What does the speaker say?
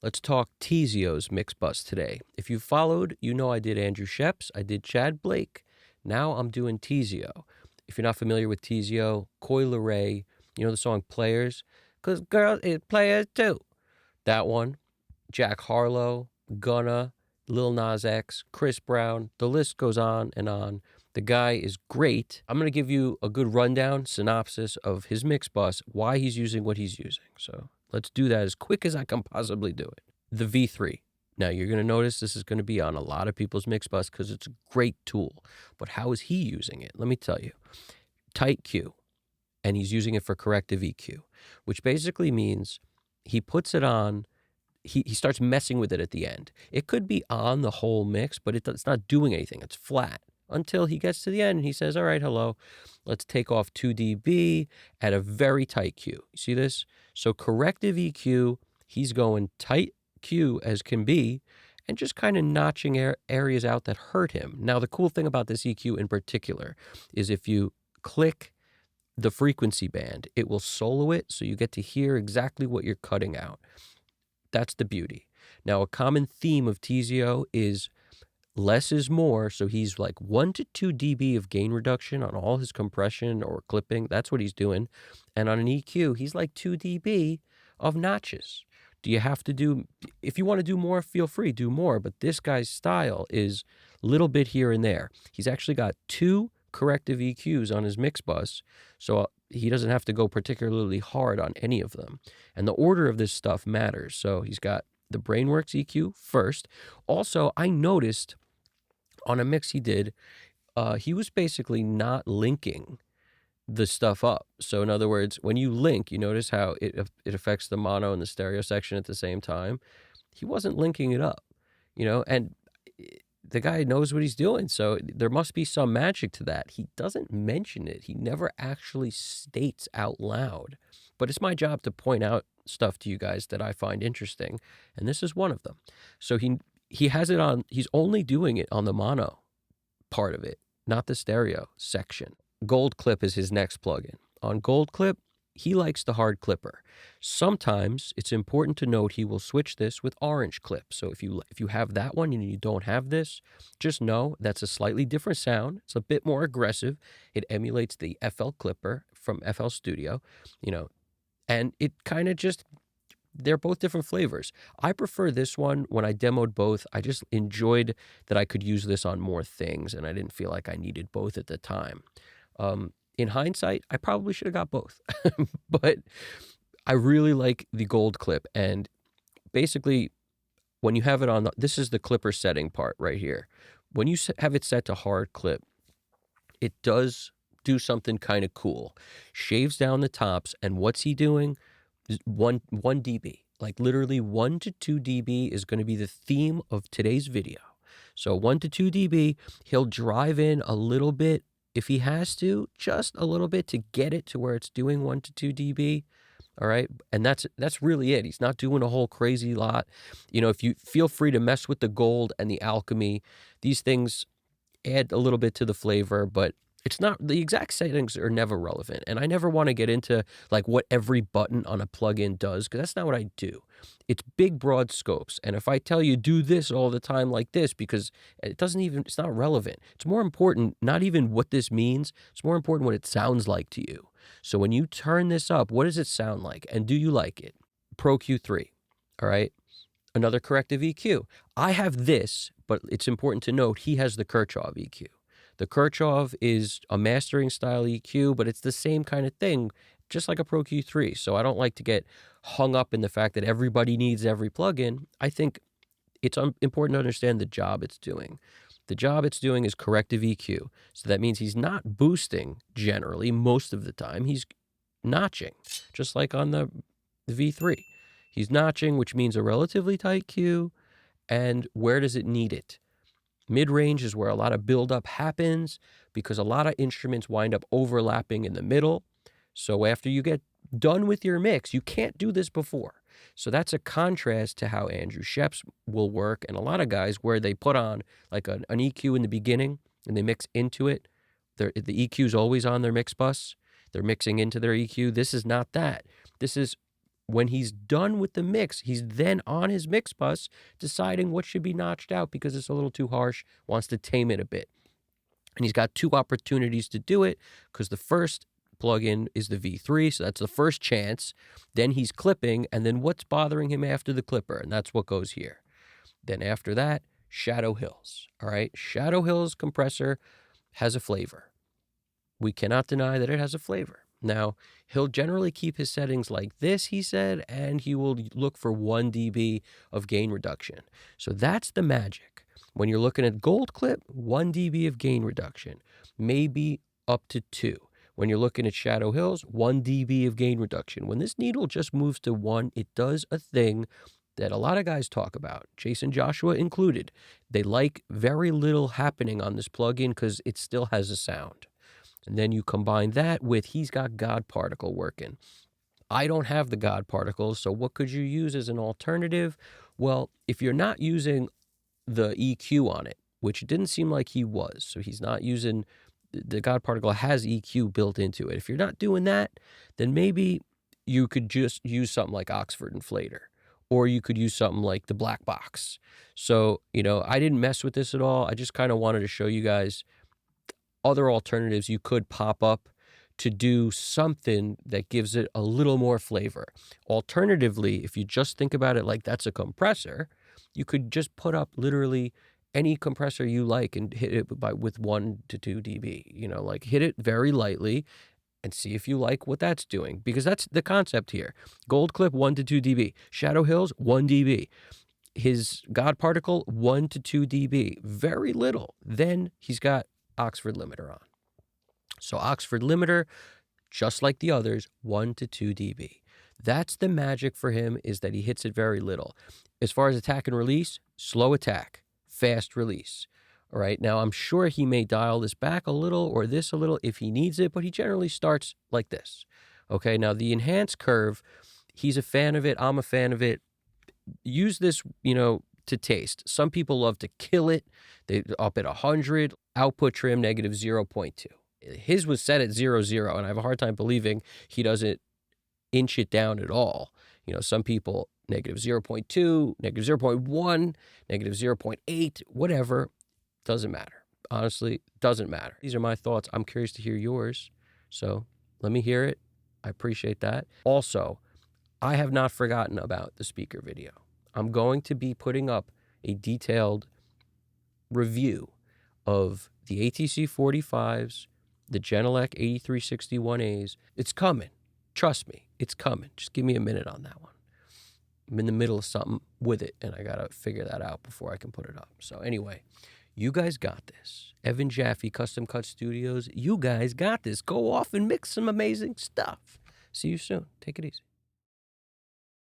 Let's talk Teezio's MixBus today. If you followed, you know I did Andrew Sheps, I did Chad Blake. Now I'm doing Teezio. If you're not familiar with Teezio, Coi Leray, you know the song Players? 'Cause girls is players too. That one. Jack Harlow, Gunna, Lil Nas X, Chris Brown. The list goes on and on. The guy is great. I'm going to give you a good rundown, synopsis of his MixBus, why he's using what he's using. So let's do that as quick as I can possibly do it. The V3. Now, you're going to notice this is going to be on a lot of people's MixBus because it's a great tool. But how is he using it? Let me tell you. Tight Q, and he's using it for corrective EQ, which basically means he puts it on, he starts messing with it at the end. It could be on the whole mix, but it's not doing anything. It's flat until he gets to the end and he says, all right, hello, let's take off 2 dB at a very tight Q. You see this? So corrective EQ, he's going tight Q as can be and just kind of notching areas out that hurt him. Now, the cool thing about this EQ in particular is if you click the frequency band, it will solo it so you get to hear exactly what you're cutting out. That's the beauty. Now, a common theme of Teezio is less is more, so he's like 1 to 2 dB of gain reduction on all his compression or clipping. That's what he's doing. And on an EQ, he's like 2 dB of notches. Do you have to do, if you want to do more, feel free, do more. But this guy's style is a little bit here and there. He's actually got 2 corrective EQs on his MixBus, so he doesn't have to go particularly hard on any of them. And the order of this stuff matters. So he's got the Brainworks EQ first. Also, I noticed on a mix he did, he was basically not linking the stuff up. So in other words, when you link, you notice how it affects the mono and the stereo section at the same time. He wasn't linking it up, you know, and the guy knows what he's doing. So there must be some magic to that. He doesn't mention it. He never actually states out loud. But it's my job to point out stuff to you guys that I find interesting. And this is one of them. So he has it on, he's only doing it on the mono part of it, not the stereo section. Gold Clip is his next plugin. On Gold Clip, he likes the hard clipper. Sometimes it's important to note he will switch this with orange clip. So if you have that one and you don't have this, just know that's a slightly different sound. It's a bit more aggressive. It emulates the FL clipper from FL Studio, you know, and it kind of just, they're both different flavors. I prefer this one. When I demoed both, I just enjoyed that I could use this on more things and I didn't feel like I needed both at the time. In hindsight, I probably should have got both, but I really like the Gold Clip. And basically, when you have it on, this is the clipper setting part right here. When you have it set to hard clip, it does do something kind of cool. Shaves down the tops, and what's he doing? 1 dB. Like literally 1 to 2 dB is going to be the theme of today's video. So 1 to 2 dB, he'll drive in a little bit if he has to, just a little bit to get it to where it's doing 1 to 2 dB. All right. And that's really it. He's not doing a whole crazy lot. You know, if you feel free to mess with the gold and the alchemy, these things add a little bit to the flavor, but it's not, the exact settings are never relevant. And I never want to get into like what every button on a plugin does, because that's not what I do. It's big, broad scopes. And if I tell you do this all the time like this, because it's not relevant. It's more important, not even what this means. It's more important what it sounds like to you. So when you turn this up, what does it sound like? And do you like it? Pro Q3. All right. Another corrective EQ. I have this, but it's important to note he has the Kirchhoff EQ. The Kirchhoff is a mastering style EQ, but it's the same kind of thing, just like a Pro Q3. So I don't like to get hung up in the fact that everybody needs every plugin. I think it's important to understand the job it's doing. The job it's doing is corrective EQ. So that means he's not boosting generally most of the time. He's notching, just like on the V3. He's notching, which means a relatively tight Q. And where does it need it? Mid-range is where a lot of buildup happens because a lot of instruments wind up overlapping in the middle. So after you get done with your mix, you can't do this before. So that's a contrast to how Andrew Sheps will work, and a lot of guys where they put on like an EQ in the beginning and they mix into it. The EQ is always on their mix bus. They're mixing into their EQ. This is not that. This is When he's done with the mix, he's then on his mix bus deciding what should be notched out because it's a little too harsh, wants to tame it a bit. And he's got 2 opportunities to do it because the first plugin is the V3, so that's the first chance. Then he's clipping, and then what's bothering him after the clipper? And that's what goes here. Then after that, Shadow Hills. All right, Shadow Hills compressor has a flavor. We cannot deny that it has a flavor. Now, he'll generally keep his settings like this, he said, and he will look for 1 dB of gain reduction. So that's the magic. When you're looking at Gold Clip, 1 dB of gain reduction, maybe up to 2. When you're looking at Shadow Hills, 1 dB of gain reduction. When this needle just moves to 1, it does a thing that a lot of guys talk about, Jason Joshua included. They like very little happening on this plugin because it still has a sound. And then you combine that with he's got God Particle working. I don't have the God Particles, so what could you use as an alternative? Well, if you're not using the EQ on it, which it didn't seem like he was, so he's not using, the God Particle has EQ built into it. If you're not doing that, then maybe you could just use something like Oxford Inflator, or you could use something like the Black Box. So, I didn't mess with this at all. I just kind of wanted to show you guys other alternatives you could pop up to do something that gives it a little more flavor. Alternatively, if you just think about it like that's a compressor, you could just put up literally any compressor you like and hit it with 1 to 2 dB. Like hit it very lightly and see if you like what that's doing, because that's the concept here. Gold Clip, 1 to 2 dB. Shadow Hills, 1 dB. His God Particle, 1 to 2 dB. Very little. Then he's got Oxford Limiter on. So Oxford Limiter, just like the others, 1 to 2 dB. That's the magic for him, is that he hits it very little. As far as attack and release, slow attack, fast release. All right, now I'm sure he may dial this back a little or this a little if he needs it, but he generally starts like this. Okay, now the enhanced curve, he's a fan of it, I'm a fan of it. Use this, to taste. Some people love to kill it. They up at 100, output trim negative 0.2. His was set at 0.0, and I have a hard time believing he doesn't inch it down at all. Some people negative 0.2, negative 0.1, negative 0.8, whatever. Doesn't matter. Honestly, doesn't matter. These are my thoughts. I'm curious to hear yours. So let me hear it. I appreciate that. Also, I have not forgotten about the speaker video. I'm going to be putting up a detailed review of the ATC 45s, the Genelec 8361As. It's coming. Trust me, it's coming. Just give me a minute on that one. I'm in the middle of something with it, and I got to figure that out before I can put it up. So anyway, you guys got this. Evan Jaffe, Custom Cut Studios, you guys got this. Go off and mix some amazing stuff. See you soon. Take it easy.